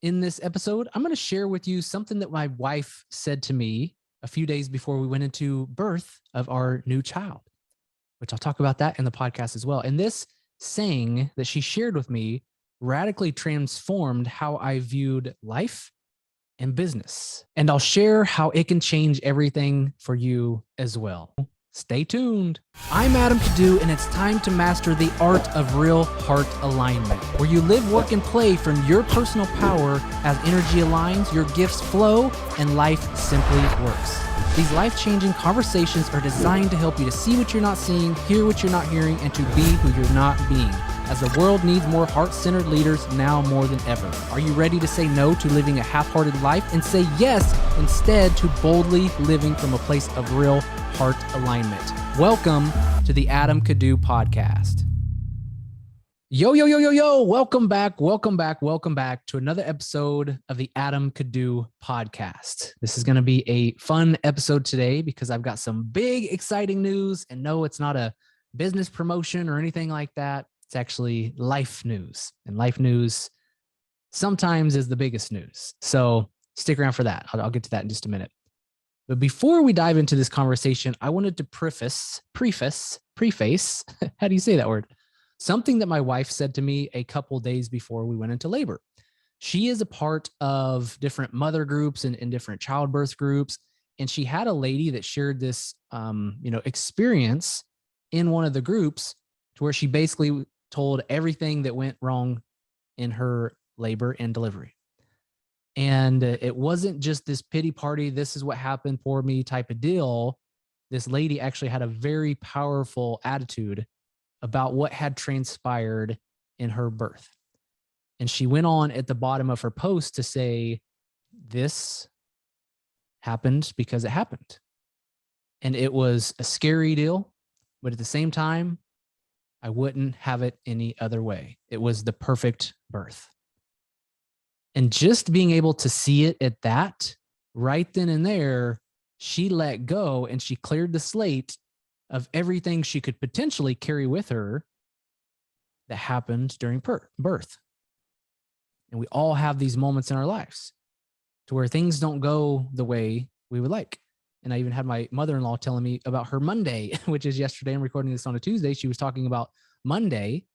In this episode, I'm going to share with you something that my wife said to me a few days before we went into birth of our new child, which I'll talk about that in the podcast as well. And this saying that she shared with me radically transformed how I viewed life and business. And I'll share how it can change everything for you as well. Stay tuned. I'm Adam Kadu, and it's time to master the art of real heart alignment, where you live, work, and play from your personal power as energy aligns, your gifts flow, and life simply works. These life-changing conversations are designed to help you to see what you're not seeing, hear what you're not hearing, and to be who you're not being, as the world needs more heart-centered leaders now more than ever. Are you ready to say no to living a half-hearted life and say yes instead to boldly living from a place of real heart alignment? Welcome to the Adam Kadu Podcast. Yo, yo, yo, yo, yo. Welcome back to another episode of the Adam Kadu Podcast. This is going to be a fun episode today because I've got some big, exciting news. And no, it's not a business promotion or anything like that. It's actually life news. And life news sometimes is the biggest news. So stick around for that. I'll get to that in just a minute. But before we dive into this conversation, I wanted to preface, how do you say that word? Something that my wife said to me a couple days before we went into labor. She is a part of different mother groups and different childbirth groups. And she had a lady that shared this, experience in one of the groups to where she basically told everything that went wrong in her labor and delivery. And it wasn't just this pity party, this is what happened, poor me type of deal. This lady actually had a very powerful attitude about what had transpired in her birth. And she went on at the bottom of her post to say, this happened because it happened. And it was a scary deal, but at the same time, I wouldn't have it any other way. It was the perfect birth. And just being able to see it at that, right then and there, she let go and she cleared the slate of everything she could potentially carry with her that happened during birth. And we all have these moments in our lives to where things don't go the way we would like. And I even had my mother-in-law telling me about her Monday, which is yesterday. I'm recording this on a Tuesday. She was talking about Monday,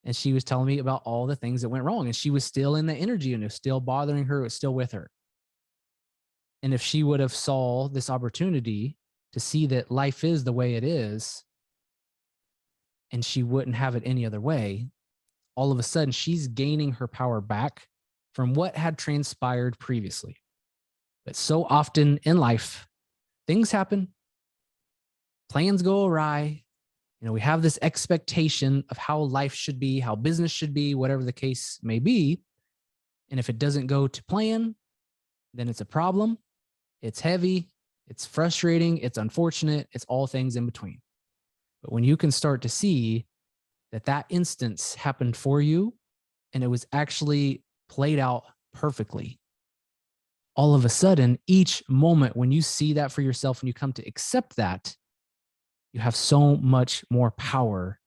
and she was telling me about all the things that went wrong. And she was still in the energy, and it was still bothering her. It was still with her. And if she would have saw this opportunity to see that life is the way it is, and she wouldn't have it any other way, all of a sudden she's gaining her power back from what had transpired previously. But so often in life, things happen, plans go awry. We have this expectation of how life should be, how business should be, whatever the case may be. And if it doesn't go to plan, then it's a problem. It's heavy. It's frustrating. It's unfortunate. It's all things in between. But when you can start to see that that instance happened for you and it was actually played out perfectly, all of a sudden, each moment when you see that for yourself and you come to accept that, you have so much more power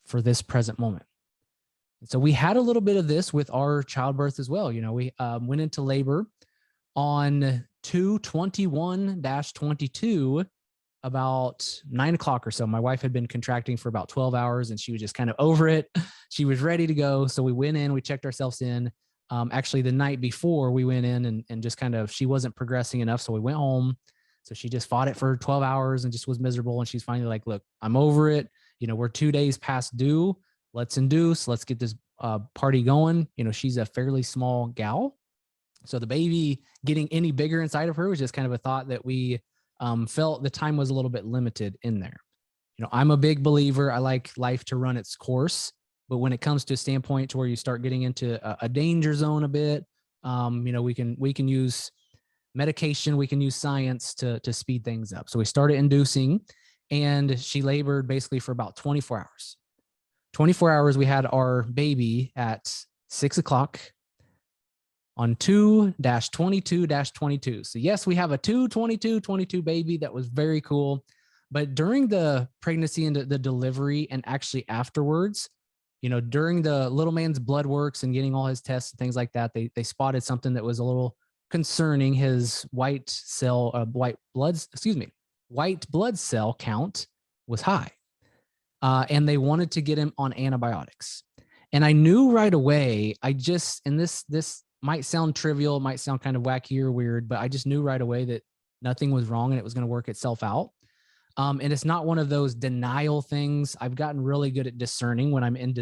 for this present moment. And so we had a little bit of this with our childbirth as well. We went into labor on 2/21-22 about 9 o'clock or so. My wife had been contracting for about 12 hours and she was just kind of over it. She was ready to go. So we went in, we checked ourselves in. Actually, the night before we went in and just kind of, she wasn't progressing enough. So we went home. So she just fought it for 12 hours and just was miserable. And she's finally like, look, I'm over it. We're 2 days past due. Let's induce. Let's get this party going. She's a fairly small gal. So the baby getting any bigger inside of her was just kind of a thought that we felt the time was a little bit limited in there. I'm a big believer. I like life to run its course. But when it comes to a standpoint to where you start getting into a danger zone a bit, we can use medication, we can use science to speed things up. So we started inducing, and she labored basically for about 24 hours. 24 hours, we had our baby at 6 o'clock on 2-22-22. So yes, we have a 2/22-22 baby. That was very cool. But during the pregnancy and the delivery and actually afterwards, during the little man's blood works and getting all his tests and things like that, they spotted something that was a little concerning. His white blood cell count was high. And they wanted to get him on antibiotics. And I knew right away, and this might sound trivial, might sound kind of wacky or weird, but I just knew right away that nothing was wrong and it was going to work itself out. And it's not one of those denial things. I've gotten really good at discerning when I'm in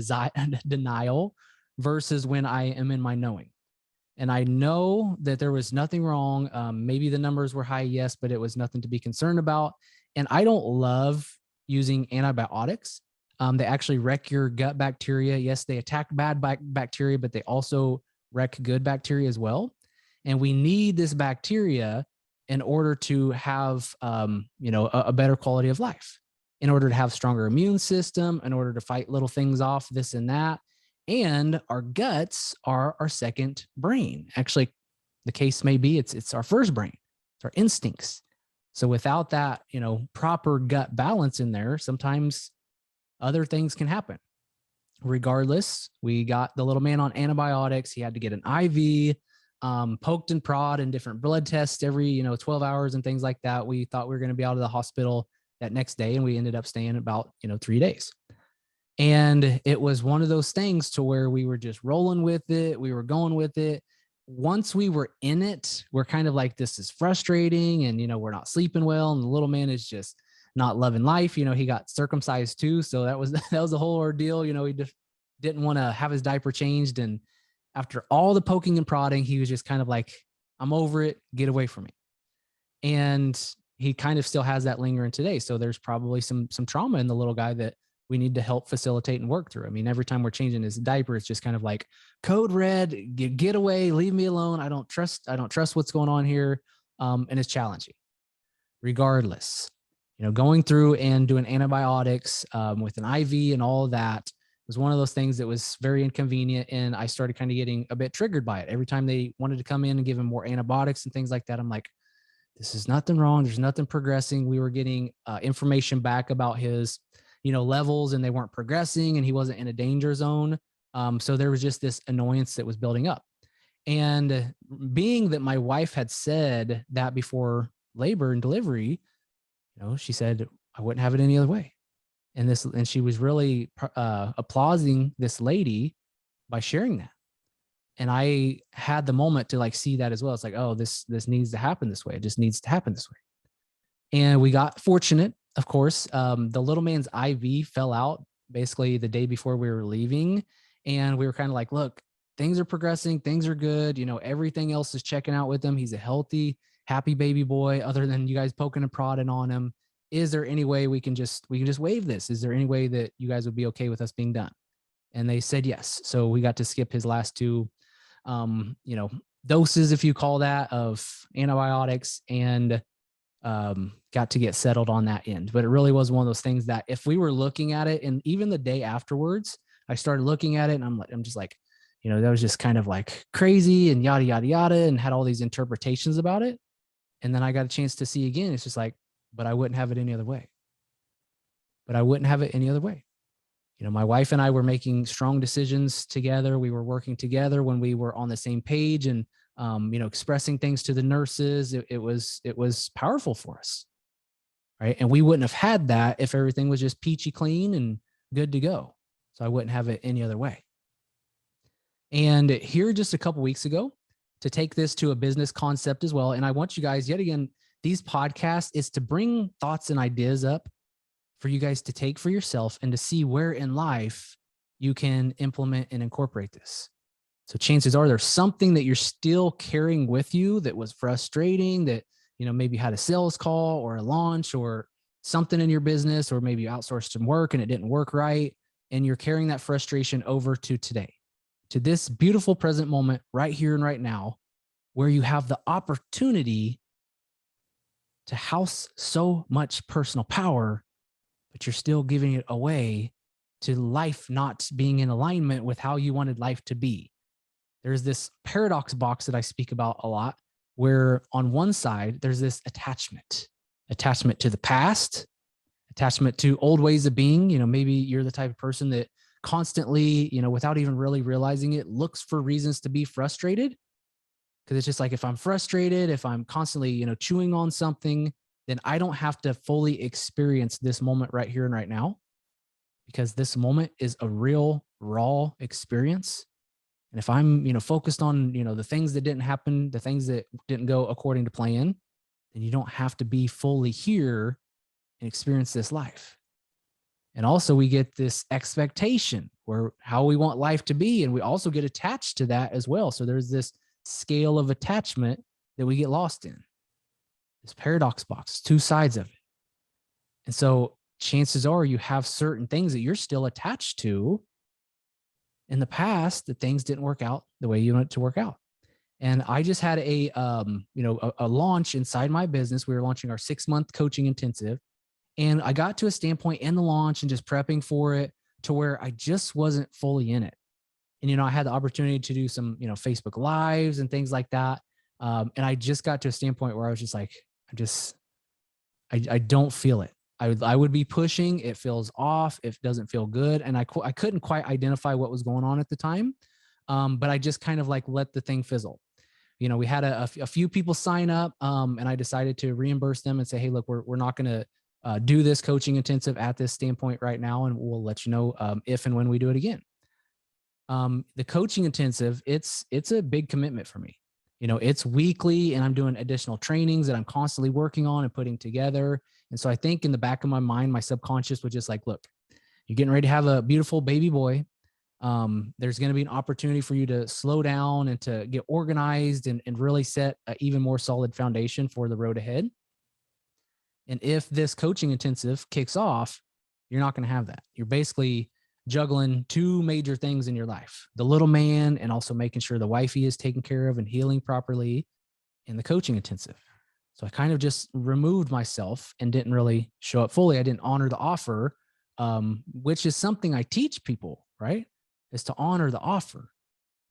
denial versus when I am in my knowing. And I know that there was nothing wrong. Maybe the numbers were high, yes, but it was nothing to be concerned about. And I don't love using antibiotics. They actually wreck your gut bacteria. Yes, they attack bad bacteria, but they also wreck good bacteria as well. And we need this bacteria in order to have, a better quality of life, in order to have stronger immune system, in order to fight little things off, this and that. And our guts are our second brain. Actually, the case may be it's our first brain, it's our instincts. So without that, proper gut balance in there, sometimes other things can happen. Regardless, we got the little man on antibiotics. He had to get an IV, poked and prod in different blood tests every, 12 hours and things like that. We thought we were going to be out of the hospital that next day, and we ended up staying about, 3 days. And it was one of those things to where we were just rolling with it. We were going with it. Once we were in it, we're kind of like, this is frustrating. And, we're not sleeping well. And the little man is just not loving life. He got circumcised too. So that was a whole ordeal. He just didn't want to have his diaper changed. And after all the poking and prodding, he was just kind of like, I'm over it. Get away from me. And he kind of still has that lingering today. So there's probably some trauma in the little guy that we need to help facilitate and work through. I mean, every time we're changing his diaper, it's just kind of like code red, get away, leave me alone. I don't trust what's going on here. And it's challenging. Regardless, going through and doing antibiotics with an IV and all of that was one of those things that was very inconvenient. And I started kind of getting a bit triggered by it. Every time they wanted to come in and give him more antibiotics and things like that, I'm like, this is nothing wrong. There's nothing progressing. We were getting information back about his levels, and they weren't progressing, and he wasn't in a danger zone. So there was just this annoyance that was building up. And being that my wife had said that before labor and delivery, she said, I wouldn't have it any other way. And she was really applauding this lady by sharing that. And I had the moment to see that as well. It's like, oh, this needs to happen this way. It just needs to happen this way. And we got fortunate. Of course, the little man's IV fell out basically the day before we were leaving. And we were kind of like, look, things are progressing. Things are good. Everything else is checking out with him. He's a healthy, happy baby boy, other than you guys poking and prodding on him. Is there any way we can just waive this? Is there any way that you guys would be okay with us being done? And they said yes. So we got to skip his last two, doses, if you call that, of antibiotics, and got to get settled on that end. But it really was one of those things that if we were looking at it, and even the day afterwards, I started looking at it, and I'm just like, that was just kind of like crazy and yada, yada, yada, and had all these interpretations about it. And then I got a chance to see again. It's just like, but I wouldn't have it any other way. My wife and I were making strong decisions together. We were working together when we were on the same page, and expressing things to the nurses. It was powerful for us, right? And we wouldn't have had that if everything was just peachy clean and good to go. So I wouldn't have it any other way. And here just a couple weeks ago, to take this to a business concept as well. And I want you guys, yet again, these podcasts is to bring thoughts and ideas up for you guys to take for yourself and to see where in life you can implement and incorporate this. So chances are there's something that you're still carrying with you that was frustrating, that, maybe had a sales call or a launch or something in your business, or maybe you outsourced some work and it didn't work right. And you're carrying that frustration over to today, to this beautiful present moment right here and right now, where you have the opportunity to house so much personal power, but you're still giving it away to life not being in alignment with how you wanted life to be. There's this paradox box that I speak about a lot, where on one side, there's this attachment to the past, attachment to old ways of being. Maybe you're the type of person that constantly, without even really realizing it, looks for reasons to be frustrated. Because it's just like, if I'm frustrated, if I'm constantly, chewing on something, then I don't have to fully experience this moment right here and right now, because this moment is a real raw experience. And if I'm, focused on, the things that didn't happen, the things that didn't go according to plan, then you don't have to be fully here and experience this life. And also we get this expectation where how we want life to be. And we also get attached to that as well. So there's this scale of attachment that we get lost in. This paradox box, two sides of it. And so chances are you have certain things that you're still attached to in the past, that things didn't work out the way you want it to work out. And I just had a launch inside my business. We were launching our 6-month coaching intensive. And I got to a standpoint in the launch and just prepping for it to where I just wasn't fully in it. And, I had the opportunity to do some, Facebook lives and things like that. And I just got to a standpoint where I was just like, I don't feel it. I would be pushing. It feels off. It doesn't feel good. And I couldn't quite identify what was going on at the time. But I just kind of like let the thing fizzle. We had a few people sign up, and I decided to reimburse them and say, hey, look, we're not going to do this coaching intensive at this standpoint right now. And we'll let you know if and when we do it again. The coaching intensive, it's a big commitment for me. It's weekly, and I'm doing additional trainings that I'm constantly working on and putting together. And so I think in the back of my mind, my subconscious was just like, look, you're getting ready to have a beautiful baby boy. There's going to be an opportunity for you to slow down and to get organized and really set an even more solid foundation for the road ahead. And if this coaching intensive kicks off, you're not going to have that. You're basically juggling two major things in your life: the little man, and also making sure the wifey is taken care of and healing properly in the coaching intensive. So I kind of just removed myself and didn't really show up fully. I didn't honor the offer, which is something I teach people, right? Is to honor the offer.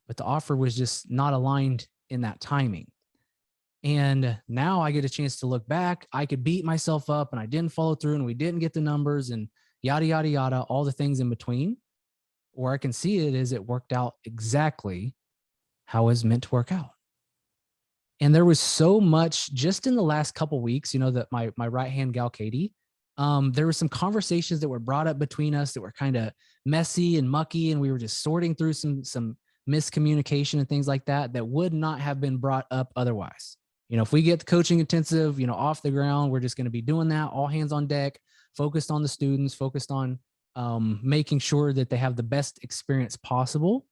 But the offer was just not aligned in that timing. And now I get a chance to look back. I could beat myself up and I didn't follow through and we didn't get the numbers and yada, yada, yada, all the things in between. Or I can see it as it worked out exactly how it was meant to work out. And there was so much just in the last couple of weeks, that my right-hand gal, Katie, there were some conversations that were brought up between us that were kind of messy and mucky. And we were just sorting through some miscommunication and things like that would not have been brought up otherwise. If we get the coaching intensive, off the ground, we're just going to be doing that, all hands on deck, focused on the students, focused on making sure that they have the best experience possible.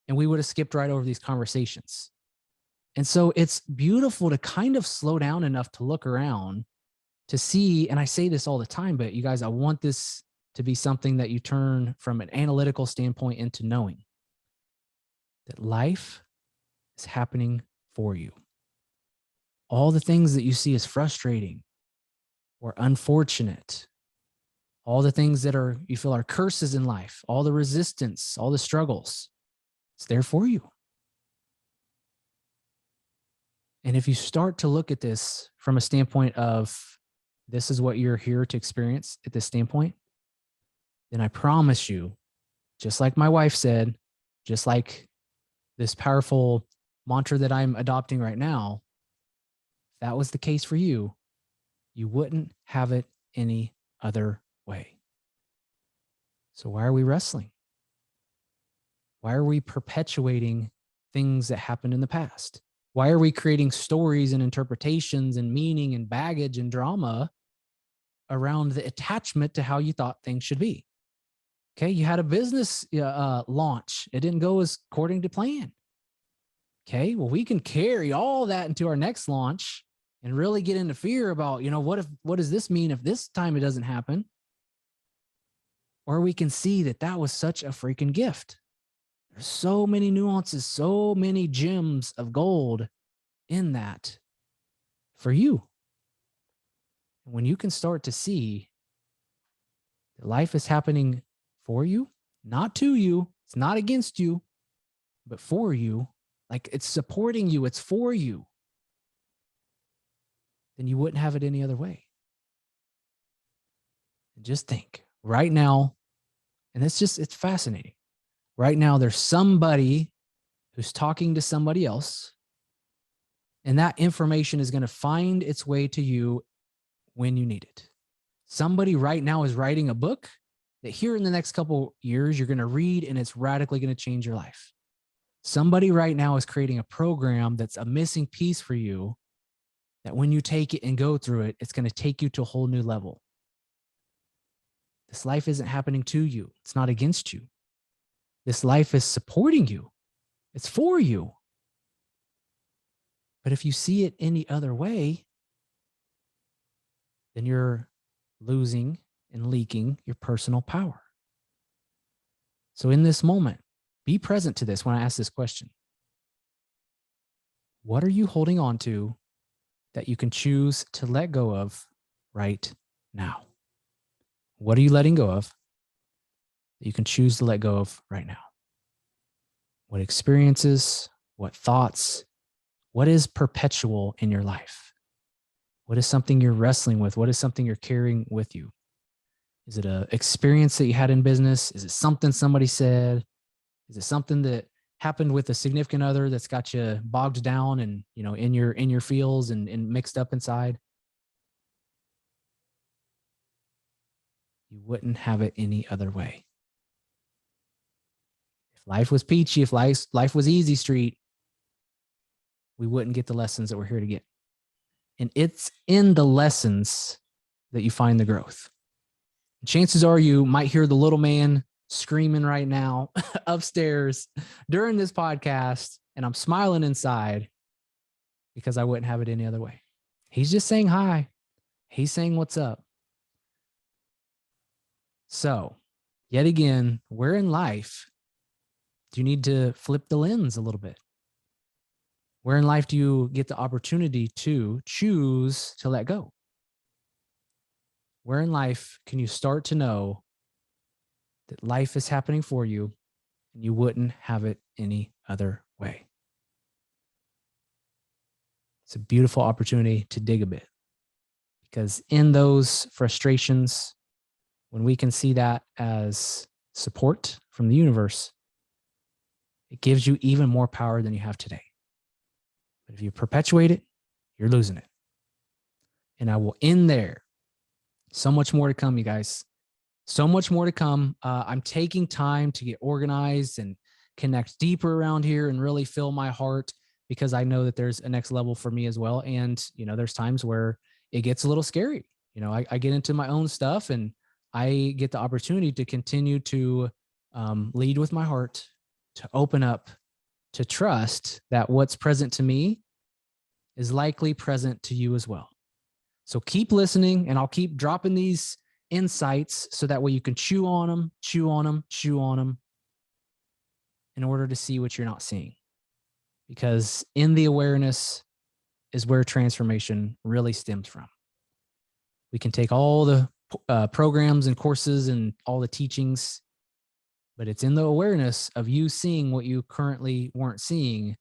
And we would have skipped right over these conversations. And so it's beautiful to kind of slow down enough to look around to see, and I say this all the time, but you guys, I want this to be something that you turn from an analytical standpoint into knowing that life is happening for you. All the things that you see as frustrating or unfortunate, all the things that you feel are curses in life, all the resistance, all the struggles, it's there for you. And if you start to look at this from a standpoint of this is what you're here to experience at this standpoint, then I promise you, just like my wife said, just like this powerful mantra that I'm adopting right now, if that was the case for you, you wouldn't have it any other way. So why are we wrestling? Why are we perpetuating things that happened in the past? Why are we creating stories and interpretations and meaning and baggage and drama around the attachment to how you thought things should be? Okay, you had a business launch. It didn't go as according to plan. Okay, well, we can carry all that into our next launch and really get into fear about, what does this mean if this time it doesn't happen? Or we can see that was such a freaking gift. There's so many nuances, so many gems of gold in that for you. And when you can start to see that life is happening for you, not to you, it's not against you, but for you, like it's supporting you, it's for you, then you wouldn't have it any other way. And just think right now, And it's fascinating. Right now, there's somebody who's talking to somebody else, and that information is going to find its way to you when you need it. Somebody right now is writing a book that here in the next couple years, you're going to read, and it's radically going to change your life. Somebody right now is creating a program that's a missing piece for you, that when you take it and go through it, it's going to take you to a whole new level. This life isn't happening to you. It's not against you. This life is supporting you. It's for you. But if you see it any other way, then you're losing and leaking your personal power. So in this moment, be present to this when I ask this question. What are you holding on to that you can choose to let go of right now? What are you letting go of that you can choose to let go of right now? What experiences, what thoughts, what is perpetual in your life? What is something you're wrestling with? What is something you're carrying with you? Is it an experience that you had in business? Is it something somebody said? Is it something that happened with a significant other that's got you bogged down and, in your feels and mixed up inside? You wouldn't have it any other way. If life was peachy, if life was easy street, we wouldn't get the lessons that we're here to get. And it's in the lessons that you find the growth. Chances are you might hear the little man screaming right now upstairs during this podcast, and I'm smiling inside because I wouldn't have it any other way. He's just saying hi. He's saying what's up. So, yet again, where in life do you need to flip the lens a little bit? Where in life do you get the opportunity to choose to let go? Where in life can you start to know that life is happening for you and you wouldn't have it any other way? It's a beautiful opportunity to dig a bit, because in those frustrations, when we can see that as support from the universe, it gives you even more power than you have today. But if you perpetuate it, you're losing it. And I will end there. So much more to come, you guys. So much more to come. I'm taking time to get organized and connect deeper around here and really fill my heart, because I know that there's a next level for me as well. And, there's times where it gets a little scary. I get into my own stuff, and I get the opportunity to continue to lead with my heart, to open up, to trust that what's present to me is likely present to you as well. So keep listening, and I'll keep dropping these insights so that way you can chew on them, chew on them, chew on them in order to see what you're not seeing. Because in the awareness is where transformation really stems from. We can take all the programs and courses and all the teachings, but it's in the awareness of you seeing what you currently weren't seeing.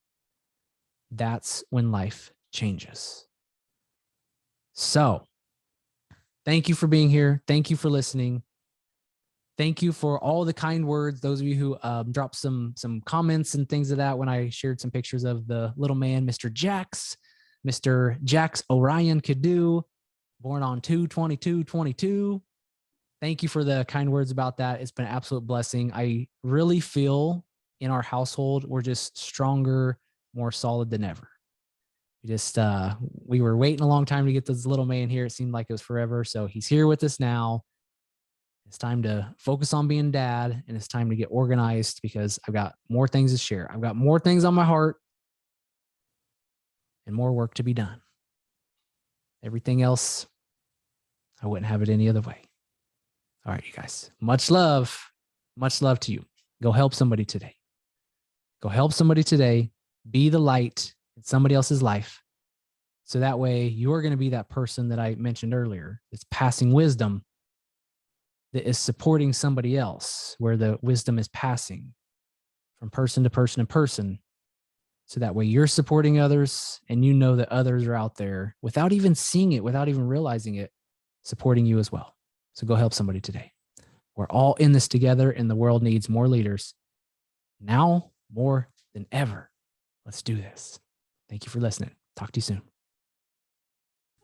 That's when life changes. So, thank you for being here. Thank you for listening. Thank you for all the kind words. Those of you who dropped some comments and things of that when I shared some pictures of the little man, Mr. Jax Orion Cadu, born on 2/22/22. Thank you for the kind words about that. It's been an absolute blessing. I really feel in our household, we're just stronger, more solid than ever. We were waiting a long time to get this little man here. It seemed like it was forever. So he's here with us now. It's time to focus on being dad, and it's time to get organized, because I've got more things to share. I've got more things on my heart and more work to be done. Everything else, I wouldn't have it any other way. All right, you guys, much love to you. Go help somebody today. Go help somebody today. Be the light in somebody else's life. So that way you're going to be that person that I mentioned earlier that's passing wisdom, that is supporting somebody else, where the wisdom is passing from person to person and person. So that way you're supporting others, and you know that others are out there without even seeing it, without even realizing it, supporting you as well. So go help somebody today. We're all in this together, and the world needs more leaders now more than ever. Let's do this. Thank you for listening. Talk to you soon.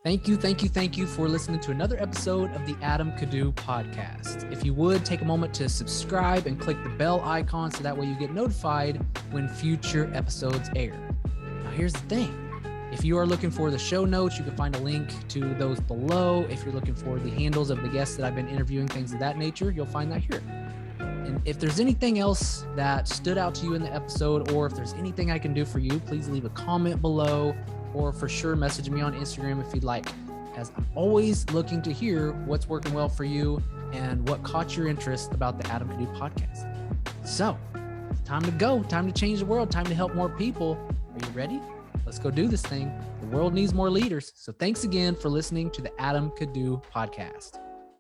Thank you for listening to another episode of the Adam Kadu podcast. If you would, take a moment to subscribe and click the bell icon so that way you get notified when future episodes air. Now, here's the thing. If you are looking for the show notes, you can find a link to those below. If you're looking for the handles of the guests that I've been interviewing, things of that nature, you'll find that here. And if there's anything else that stood out to you in the episode, or if there's anything I can do for you, please leave a comment below, or for sure message me on Instagram if you'd like, as I'm always looking to hear what's working well for you and what caught your interest about the Adam Kadu podcast. So, time to go, time to change the world, time to help more people. Are you ready? Let's go do this thing. The world needs more leaders. So thanks again for listening to the Adam Kadu podcast.